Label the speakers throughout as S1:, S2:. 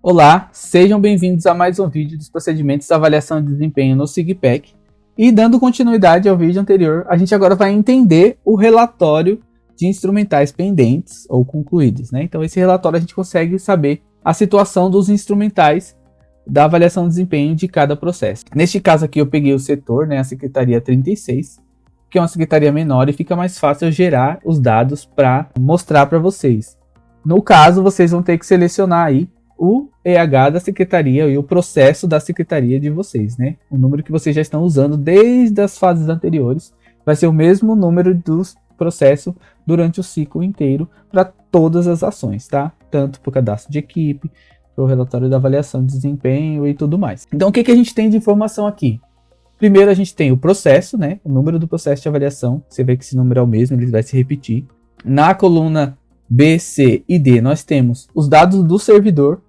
S1: Olá, sejam bem-vindos a mais um vídeo dos procedimentos de avaliação de desempenho no SIGPEC. E dando continuidade ao vídeo anterior, a gente agora vai entender o relatório de instrumentais pendentes ou concluídos, né? Então esse relatório a gente consegue saber a situação dos instrumentais da avaliação de desempenho de cada processo. Neste caso aqui eu peguei o setor, né, a Secretaria 36, que é uma secretaria menor e fica mais fácil gerar os dados para mostrar para vocês. No caso, vocês vão ter que selecionar aí o EH da secretaria e o processo da secretaria de vocês, né? O número que vocês já estão usando desde as fases anteriores vai ser o mesmo número do processo durante o ciclo inteiro para todas as ações, tá? Tanto para o cadastro de equipe, para o relatório da avaliação de desempenho e tudo mais. Então, o que a gente tem de informação aqui? Primeiro, a gente tem o processo, né? O número do processo de avaliação. Você vê que esse número é o mesmo, ele vai se repetir. Na coluna B, C e D, nós temos os dados do servidor,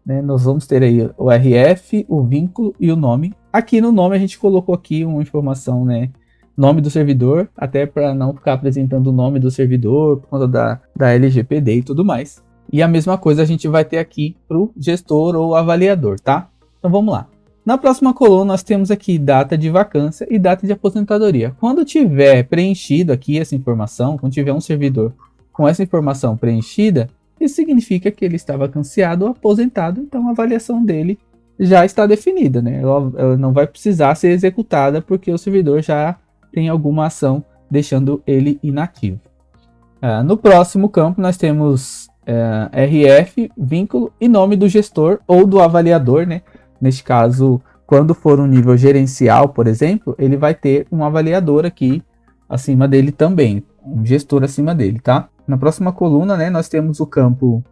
S1: né? Nós vamos ter aí o RF, o vínculo e o nome. Aqui no nome a gente colocou aqui uma informação, né? Nome do servidor, até para não ficar apresentando o nome do servidor por conta da LGPD e tudo mais. E a mesma coisa a gente vai ter aqui para o gestor ou avaliador, tá? Então vamos lá. Na próxima coluna nós temos aqui data de vacância e data de aposentadoria. Quando tiver preenchido aqui essa informação, quando tiver um servidor com essa informação preenchida, isso significa que ele está vacanciado ou aposentado, então a avaliação dele já está definida, né? Ela não vai precisar ser executada porque o servidor já tem alguma ação deixando ele inativo. No próximo campo nós temos RF, vínculo e nome do gestor ou do avaliador, né? Neste caso, quando for um nível gerencial, por exemplo, ele vai ter um avaliador aqui acima dele também, um gestor acima dele, tá? Na próxima coluna, né, nós temos o campo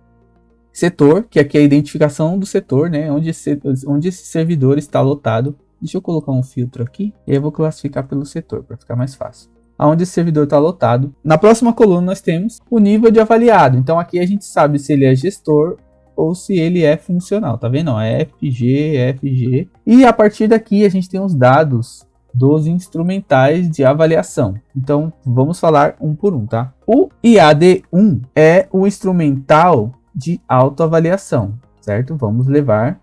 S1: setor, que aqui é a identificação do setor, né, onde esse servidor está lotado. Deixa eu colocar um filtro aqui e eu vou classificar pelo setor para ficar mais fácil. Aonde esse servidor está lotado. Na próxima coluna nós temos o nível de avaliado. Então aqui a gente sabe se ele é gestor ou se ele é funcional, tá vendo? Ó, FG, FG. E a partir daqui a gente tem os dados dos instrumentais de avaliação. Então vamos falar um por um, tá? O IAD1 é o instrumental de autoavaliação, certo? Vamos levar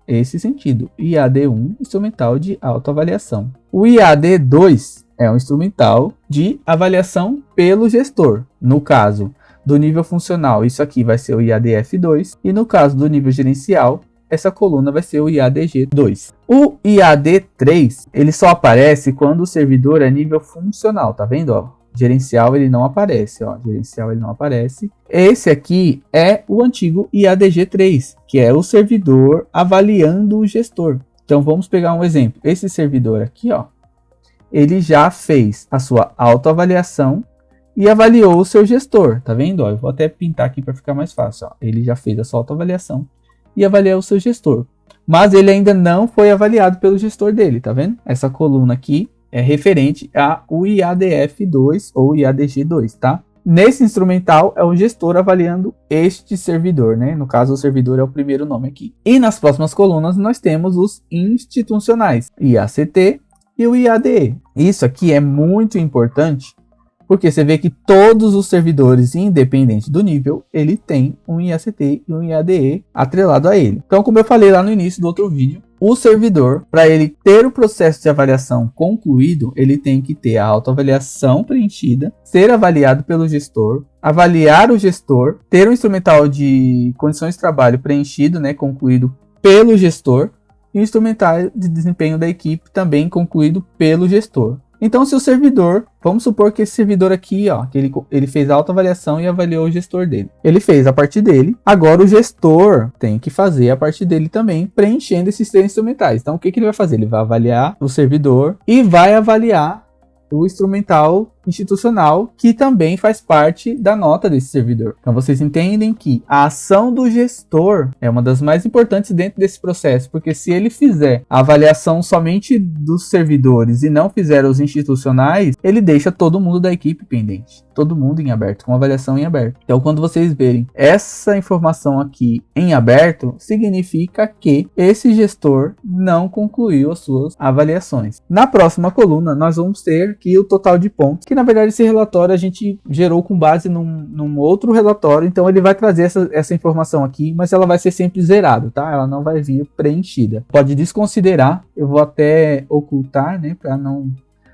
S1: esse sentido. IAD1, instrumental de autoavaliação. O IAD2 é um instrumental de avaliação pelo gestor. No caso do nível funcional, isso aqui vai ser o IADF2. E no caso do nível gerencial, essa coluna vai ser o IADG2. O IAD3, ele só aparece quando o servidor é nível funcional, tá vendo? Ó, gerencial ele não aparece, ó, gerencial ele não aparece. Esse aqui é o antigo IADG3, que é o servidor avaliando o gestor. Então vamos pegar um exemplo. Esse servidor aqui, ó, ele já fez a sua autoavaliação e avaliou o seu gestor, tá vendo? Ó, eu vou até pintar aqui para ficar mais fácil. Ó. Ele já fez a sua autoavaliação e avaliou o seu gestor, mas ele ainda não foi avaliado pelo gestor dele, tá vendo? Essa coluna aqui é referente ao IADF2 ou IADG2, tá? Nesse instrumental é o gestor avaliando este servidor, né? No caso o servidor é o primeiro nome aqui. E nas próximas colunas nós temos os institucionais, IACT e o IADE. Isso aqui é muito importante, porque você vê que todos os servidores, independente do nível, ele tem um IACT e um IADE atrelado a ele. Então, como eu falei lá no início do outro vídeo, o servidor, para ele ter o processo de avaliação concluído, ele tem que ter a autoavaliação preenchida, ser avaliado pelo gestor, avaliar o gestor, ter um instrumental de condições de trabalho preenchido, né, concluído pelo gestor, e o instrumental de desempenho da equipe também concluído pelo gestor. Então, se o servidor, vamos supor que esse servidor aqui, ó, que ele fez a autoavaliação e avaliou o gestor dele. Ele fez a parte dele, agora o gestor tem que fazer a parte dele também, preenchendo esses três instrumentais. Então, o que ele vai fazer? Ele vai avaliar o servidor e vai avaliar o instrumental institucional, que também faz parte da nota desse servidor. Então vocês entendem que a ação do gestor é uma das mais importantes dentro desse processo, porque se ele fizer a avaliação somente dos servidores e não fizer os institucionais, ele deixa todo mundo da equipe pendente, todo mundo em aberto, com avaliação em aberto. Então quando vocês verem essa informação aqui em aberto, significa que esse gestor não concluiu as suas avaliações. Na próxima coluna nós vamos ter aqui o total de pontos, que na verdade esse relatório a gente gerou com base num outro relatório, então ele vai trazer essa informação aqui, mas ela vai ser sempre zerada, tá? Ela não vai vir preenchida. Pode desconsiderar, eu vou até ocultar, né, para não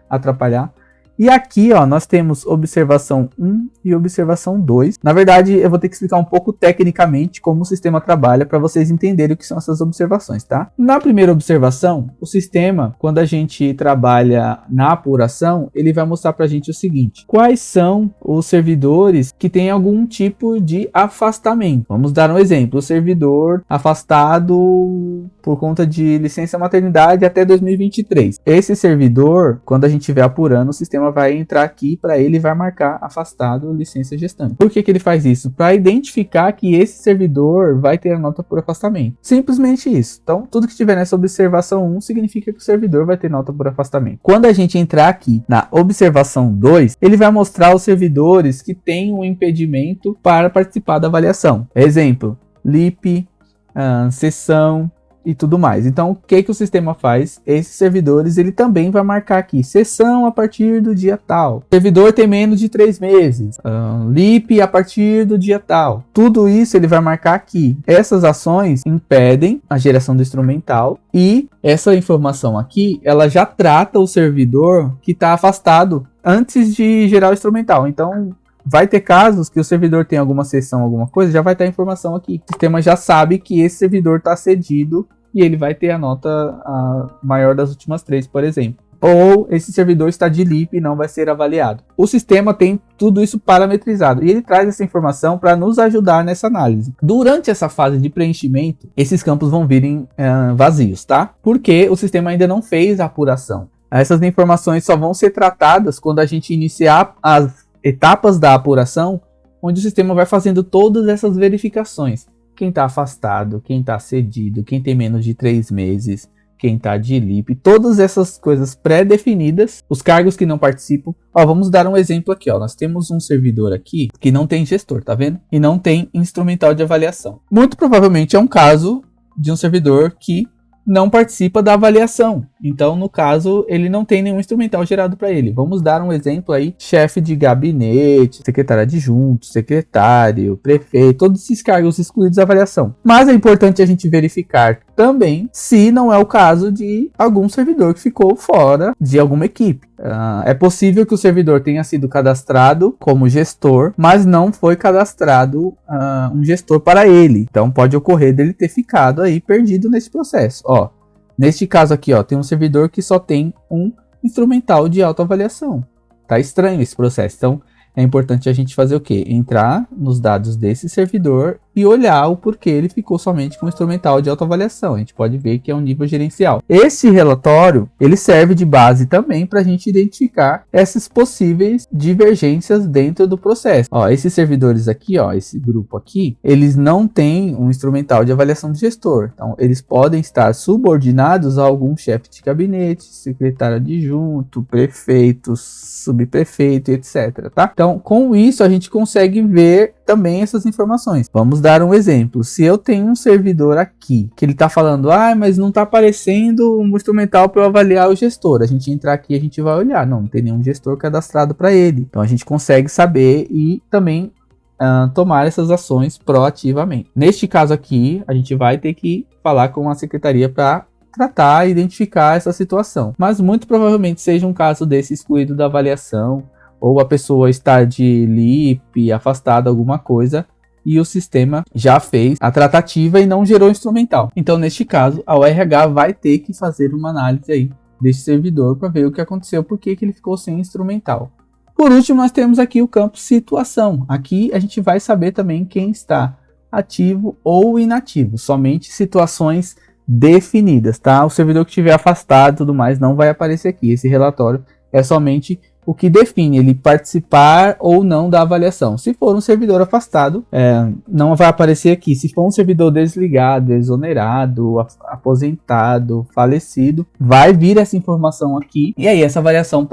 S1: atrapalhar. E aqui, ó, nós temos observação 1 e observação 2. Na verdade, eu vou ter que explicar um pouco tecnicamente como o sistema trabalha para vocês entenderem o que são essas observações, tá? Na primeira observação, o sistema, quando a gente trabalha na apuração, ele vai mostrar para a gente o seguinte: quais são os servidores que têm algum tipo de afastamento. Vamos dar um exemplo: o servidor afastado por conta de licença maternidade até 2023. Esse servidor, quando a gente estiver apurando, o sistema vai entrar aqui para ele, vai marcar afastado licença gestante. Por que ele faz isso? Para identificar que esse servidor vai ter a nota por afastamento. Simplesmente isso. Então, tudo que estiver nessa observação 1 significa que o servidor vai ter nota por afastamento. Quando a gente entrar aqui na observação 2, ele vai mostrar os servidores que têm um impedimento para participar da avaliação. Exemplo, LIP, sessão e tudo mais. Então, o que o sistema faz? Esses servidores, ele também vai marcar aqui, sessão a partir do dia tal. Servidor tem menos de 3 meses. LIP a partir do dia tal. Tudo isso ele vai marcar aqui. Essas ações impedem a geração do instrumental e essa informação aqui, ela já trata o servidor que está afastado antes de gerar o instrumental. Então, vai ter casos que o servidor tem alguma sessão, alguma coisa, já vai ter a informação aqui. O sistema já sabe que esse servidor está cedido e ele vai ter a nota maior das últimas 3, por exemplo. Ou esse servidor está de LIP e não vai ser avaliado. O sistema tem tudo isso parametrizado e ele traz essa informação para nos ajudar nessa análise. Durante essa fase de preenchimento, esses campos vão virem vazios, tá? Porque o sistema ainda não fez a apuração. Essas informações só vão ser tratadas quando a gente iniciar as etapas da apuração, onde o sistema vai fazendo todas essas verificações. Quem está afastado, quem está cedido, quem tem menos de 3 meses, quem está de LIP, todas essas coisas pré-definidas, os cargos que não participam. Ó, vamos dar um exemplo aqui, ó. Nós temos um servidor aqui que não tem gestor, tá vendo? E não tem instrumental de avaliação. Muito provavelmente é um caso de um servidor que não participa da avaliação. Então, no caso, ele não tem nenhum instrumental gerado para ele. Vamos dar um exemplo aí: chefe de gabinete, secretário adjunto, secretário, prefeito, todos esses cargos excluídos da avaliação. Mas é importante a gente verificar também se não é o caso de algum servidor que ficou fora de alguma equipe. É possível que o servidor tenha sido cadastrado como gestor, mas não foi cadastrado um gestor para ele. Então pode ocorrer dele ter ficado aí perdido nesse processo. Ó, neste caso aqui, ó, tem um servidor que só tem um instrumental de autoavaliação. Tá estranho esse processo. Então é importante a gente fazer o quê? Entrar nos dados desse servidor e olhar o porquê ele ficou somente com o instrumental de autoavaliação. A gente pode ver que é um nível gerencial. Esse relatório, ele serve de base também para a gente identificar essas possíveis divergências dentro do processo. Ó, esses servidores aqui, ó, esse grupo aqui, eles não têm um instrumental de avaliação de gestor. Então, eles podem estar subordinados a algum chefe de gabinete, secretário adjunto, prefeito, subprefeito, etc. Tá? Então, com isso, a gente consegue ver também essas informações. Vamos dar um exemplo. Se eu tenho um servidor aqui que ele está falando, mas não está aparecendo um instrumental para eu avaliar o gestor. A gente entrar aqui, a gente vai olhar. Não tem nenhum gestor cadastrado para ele. Então a gente consegue saber e também tomar essas ações proativamente. Neste caso aqui, a gente vai ter que falar com a secretaria para tratar e identificar essa situação. Mas muito provavelmente seja um caso desse excluído da avaliação, ou a pessoa está de LIP, afastada alguma coisa, e o sistema já fez a tratativa e não gerou instrumental. Então, neste caso, a ORH vai ter que fazer uma análise aí desse servidor para ver o que aconteceu, por que ele ficou sem instrumental. Por último, nós temos aqui o campo situação. Aqui a gente vai saber também quem está ativo ou inativo, somente situações definidas, tá? O servidor que estiver afastado e tudo mais não vai aparecer aqui. Esse relatório é somente o que define ele participar ou não da avaliação. Se for um servidor afastado, não vai aparecer aqui. Se for um servidor desligado, exonerado, aposentado, falecido, vai vir essa informação aqui. E aí essa avaliação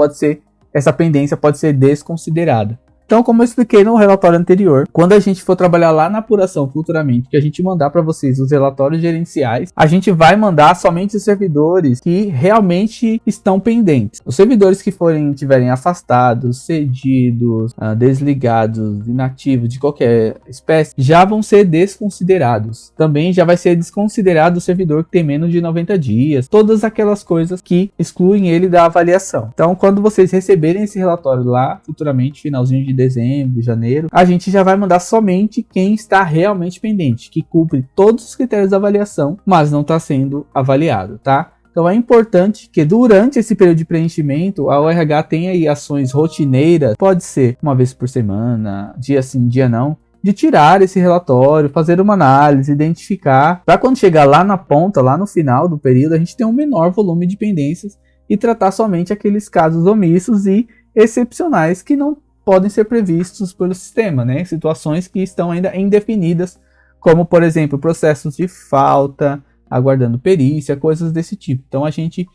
S1: essa pendência pode ser desconsiderada. Então, como eu expliquei no relatório anterior, quando a gente for trabalhar lá na apuração futuramente, que a gente mandar para vocês os relatórios gerenciais, a gente vai mandar somente os servidores que realmente estão pendentes. Os servidores que tiverem afastados, cedidos, desligados, inativos de qualquer espécie, já vão ser desconsiderados. Também já vai ser desconsiderado o servidor que tem menos de 90 dias, todas aquelas coisas que excluem ele da avaliação. Então, quando vocês receberem esse relatório lá futuramente, finalzinho de dezembro, janeiro, a gente já vai mandar somente quem está realmente pendente, que cumpre todos os critérios da avaliação, mas não está sendo avaliado, tá? Então é importante que durante esse período de preenchimento, a ORH tenha aí ações rotineiras, pode ser uma vez por semana, dia sim, dia não, de tirar esse relatório, fazer uma análise, identificar, para quando chegar lá na ponta, lá no final do período, a gente ter um menor volume de pendências e tratar somente aqueles casos omissos e excepcionais que não podem ser previstos pelo sistema, né? Situações que estão ainda indefinidas, como, por exemplo, processos de falta, aguardando perícia, coisas desse tipo. Então, a gente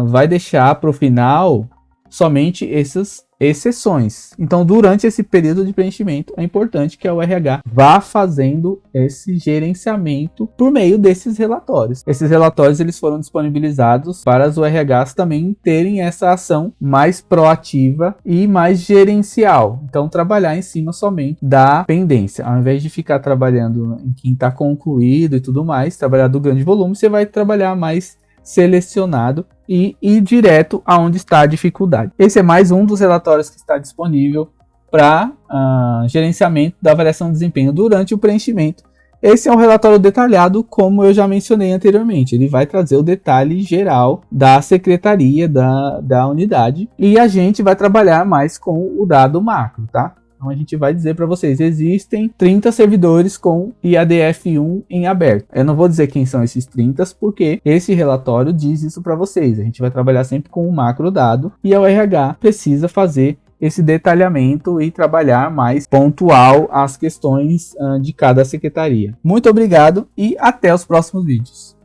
S1: vai deixar para o final somente essas exceções. Então, durante esse período de preenchimento, é importante que a ORH vá fazendo esse gerenciamento por meio desses relatórios. Esses relatórios eles foram disponibilizados para as ORHs também terem essa ação mais proativa e mais gerencial. Então, trabalhar em cima somente da pendência. Ao invés de ficar trabalhando em quem está concluído e tudo mais, trabalhar do grande volume, você vai trabalhar mais selecionado e ir direto aonde está a dificuldade. Esse é mais um dos relatórios que está disponível para gerenciamento da avaliação de desempenho durante o preenchimento. Esse é um relatório detalhado, como eu já mencionei anteriormente. Ele vai trazer o detalhe geral da secretaria da unidade e a gente vai trabalhar mais com o dado macro, tá? Então a gente vai dizer para vocês, existem 30 servidores com IADF1 em aberto. Eu não vou dizer quem são esses 30, porque esse relatório diz isso para vocês. A gente vai trabalhar sempre com o macro dado e a ORH precisa fazer esse detalhamento e trabalhar mais pontual as questões de cada secretaria. Muito obrigado e até os próximos vídeos.